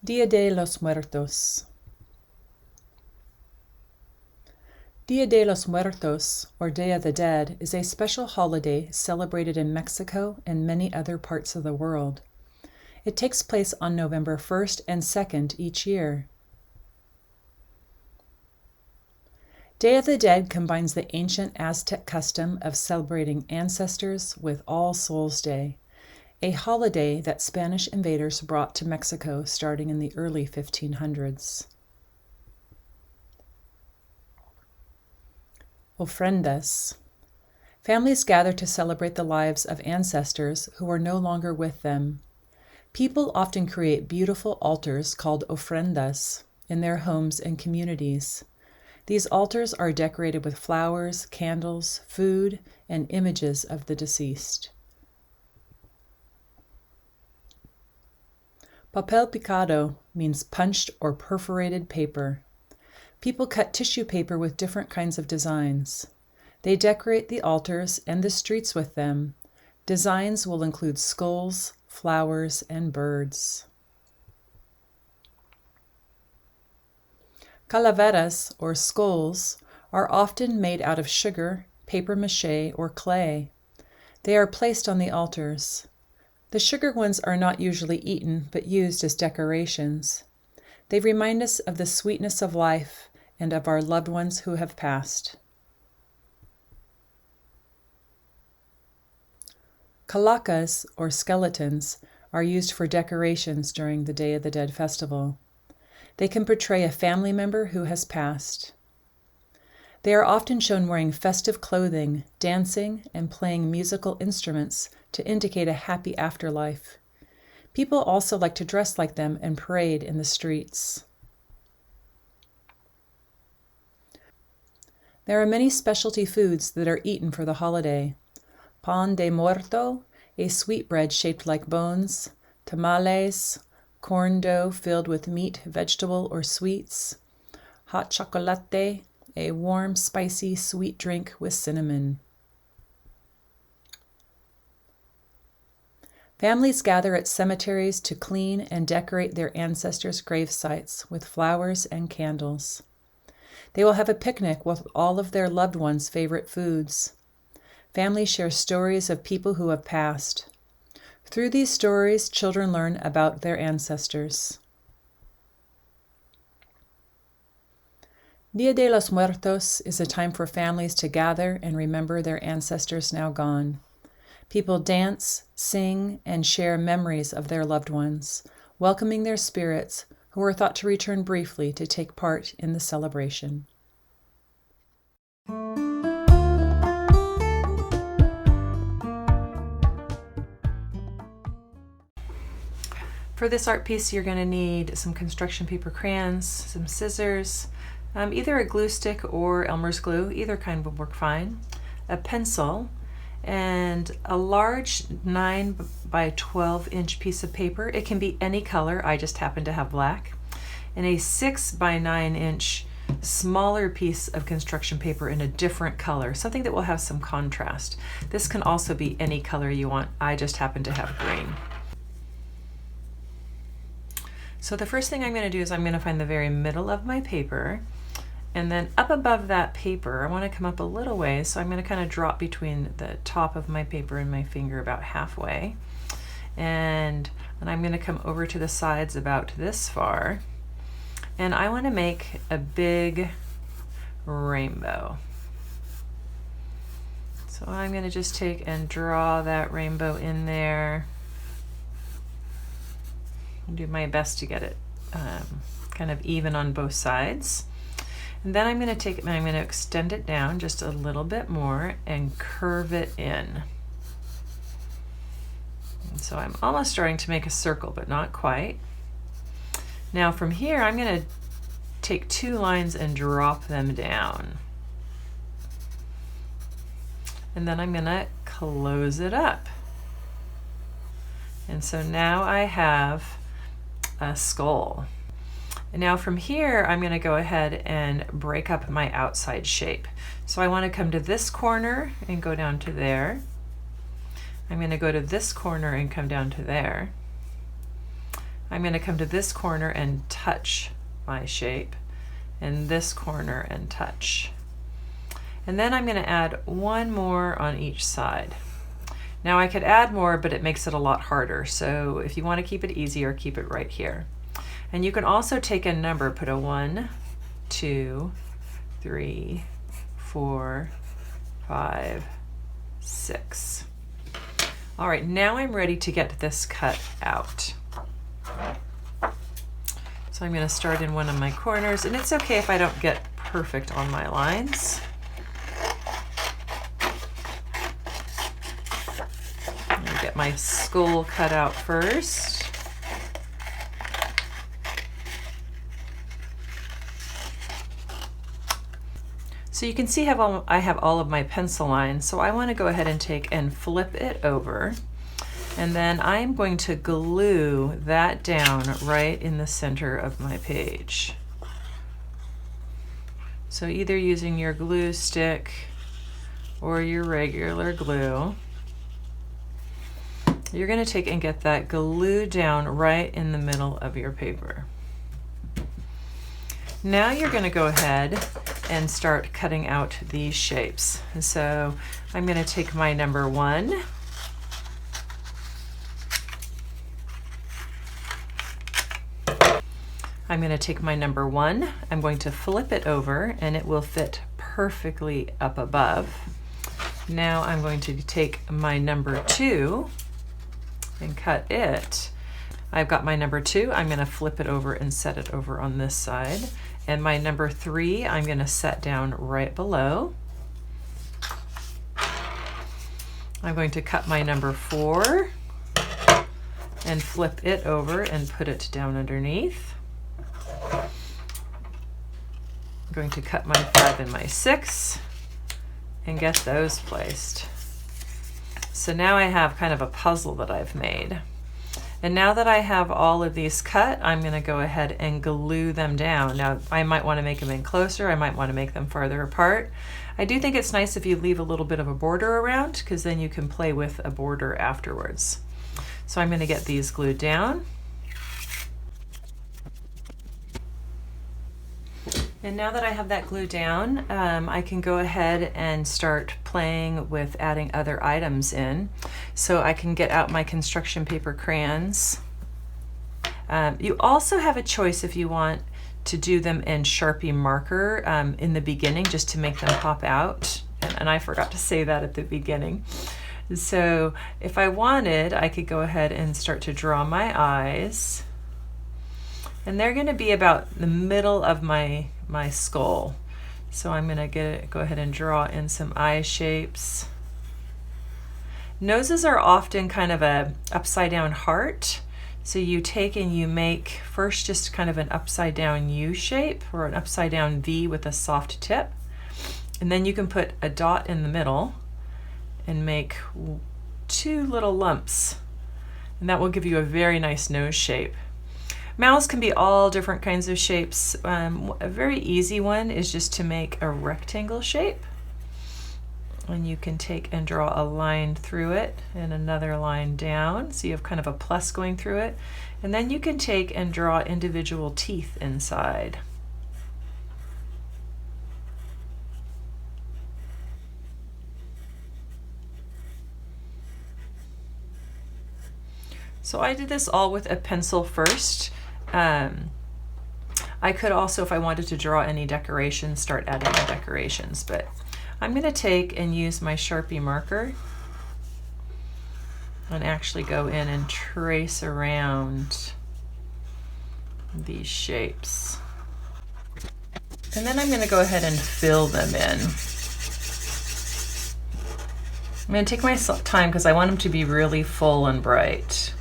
Dia de los Muertos. Dia de los Muertos, or Day of the Dead, is a special holiday celebrated in Mexico and many other parts of the world. It takes place on November 1st and 2nd each year. Day of the Dead combines the ancient Aztec custom of celebrating ancestors with All Souls' Day, a holiday that Spanish invaders brought to Mexico starting in the early 1500s. Ofrendas. Families gather to celebrate the lives of ancestors who are no longer with them. People often create beautiful altars called ofrendas in their homes and communities. These altars are decorated with flowers, candles, food, and images of the deceased. Papel picado means punched or perforated paper. People cut tissue paper with different kinds of designs. They decorate the altars and the streets with them. Designs will include skulls, flowers, and birds. Calaveras, or skulls, are often made out of sugar, paper mache, or clay. They are placed on the altars. The sugar ones are not usually eaten, but used as decorations. They remind us of the sweetness of life and of our loved ones who have passed. Calacas, or skeletons, are used for decorations during the Day of the Dead festival. They can portray a family member who has passed. They are often shown wearing festive clothing, dancing, and playing musical instruments to indicate a happy afterlife. People also like to dress like them and parade in the streets. There are many specialty foods that are eaten for the holiday. Pan de muerto, a sweetbread shaped like bones, tamales, corn dough filled with meat, vegetable, or sweets, hot chocolate, a warm, spicy, sweet drink with cinnamon. Families gather at cemeteries to clean and decorate their ancestors' grave sites with flowers and candles. They will have a picnic with all of their loved ones' favorite foods. Families share stories of people who have passed. Through these stories, children learn about their ancestors. Dia de los Muertos is a time for families to gather and remember their ancestors now gone. People dance, sing, and share memories of their loved ones, welcoming their spirits who are thought to return briefly to take part in the celebration. For this art piece, you're going to need some construction paper crayons, some scissors, either a glue stick or Elmer's glue, either kind would work fine, a pencil, and a large 9 by 12 inch piece of paper. It can be any color, I just happen to have black, and a 6 by 9 inch smaller piece of construction paper in a different color, something that will have some contrast. This can also be any color you want, I just happen to have green. So the first thing I'm going to do is I'm going to find the very middle of my paper, and then up above that paper I want to come up a little ways, so I'm going to kind of drop between the top of my paper and my finger about halfway, and then I'm going to come over to the sides about this far, and I want to make a big rainbow. So I'm going to just take and draw that rainbow in there. Do my best to get it kind of even on both sides. And then I'm going to take it and I'm going to extend it down just a little bit more and curve it in. And so I'm almost starting to make a circle, but not quite. Now from here, I'm going to take 2 lines and drop them down. And then I'm going to close it up. And so now I have a skull. And now from here, I'm going to go ahead and break up my outside shape. So I want to come to this corner and go down to there. I'm going to go to this corner and come down to there. I'm going to come to this corner and touch my shape, and this corner and touch. And then I'm going to add one more on each side. Now I could add more, but it makes it a lot harder. So if you want to keep it easier, keep it right here. And you can also take a number, put a 1, 2, 3, 4, 5, 6. All right, now I'm ready to get this cut out. So I'm going to start in one of my corners, and it's okay if I don't get perfect on my lines. I'm going to get my skull cut out first. So you can see I have all of my pencil lines, so I want to go ahead and take and flip it over. And then I'm going to glue that down right in the center of my page. So either using your glue stick or your regular glue, you're going to take and get that glue down right in the middle of your paper. Now you're going to go ahead and start cutting out these shapes. And so I'm going to take my number 1. I'm going to take my number 1, I'm going to flip it over, and it will fit perfectly up above. Now I'm going to take my number 2 and cut it. I've got my number 2, I'm going to flip it over and set it over on this side. And my number 3, I'm going to set down right below. I'm going to cut my number 4 and flip it over and put it down underneath. I'm going to cut my 5 and my 6 and get those placed. So now I have kind of a puzzle that I've made. And now that I have all of these cut, I'm going to go ahead and glue them down. Now I might want to make them in closer, I might want to make them farther apart. I do think it's nice if you leave a little bit of a border around, because then you can play with a border afterwards. So I'm going to get these glued down. And now that I have that glue down, I can go ahead and start playing with adding other items in. So I can get out my construction paper crayons. You also have a choice if you want to do them in Sharpie marker in the beginning, just to make them pop out. And I forgot to say that at the beginning. So if I wanted, I could go ahead and start to draw my eyes. And they're going to be about the middle of my skull. So I'm going to go ahead and draw in some eye shapes. Noses are often kind of a upside down heart. So you take and you make first just kind of an upside down U shape or an upside down V with a soft tip. And then you can put a dot in the middle and make 2 little lumps. And that will give you a very nice nose shape. Mouths can be all different kinds of shapes. A very easy one is just to make a rectangle shape. And you can take and draw a line through it and another line down. So you have kind of a plus going through it. And then you can take and draw individual teeth inside. So I did this all with a pencil first. I could also, if I wanted to draw any decorations, start adding the decorations, but I'm going to take and use my Sharpie marker and actually go in and trace around these shapes. And then I'm going to go ahead and fill them in. I'm going to take my time because I want them to be really full and bright.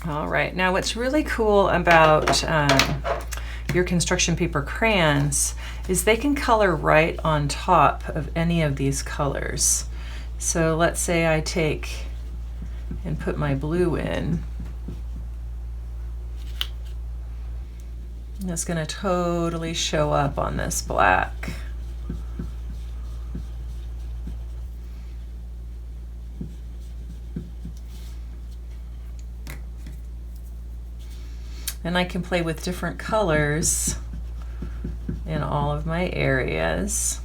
All right, now what's really cool about your construction paper crayons is they can color right on top of any of these colors. So let's say I take and put my blue in. It's going to totally show up on this black. And I can play with different colors in all of my areas.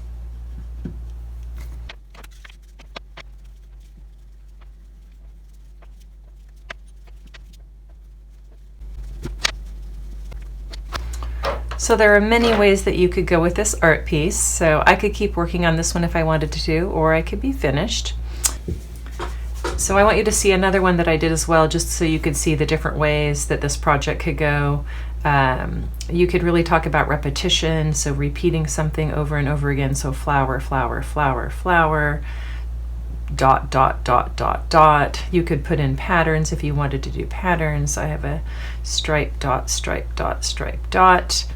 So there are many ways that you could go with this art piece. So I could keep working on this one if I wanted to, or I could be finished. So I want you to see another one that I did as well, just so you could see the different ways that this project could go. You could really talk about repetition, so repeating something over and over again. So flower, flower, flower, flower, dot, dot, dot, dot, dot. You could put in patterns if you wanted to do patterns. I have a stripe, dot, stripe, dot, stripe, dot.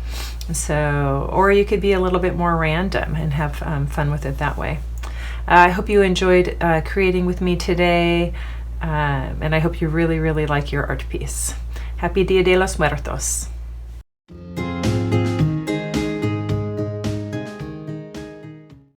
So, or you could be a little bit more random and have fun with it that way. I hope you enjoyed creating with me today, and I hope you really, really like your art piece. Happy Dia de los Muertos.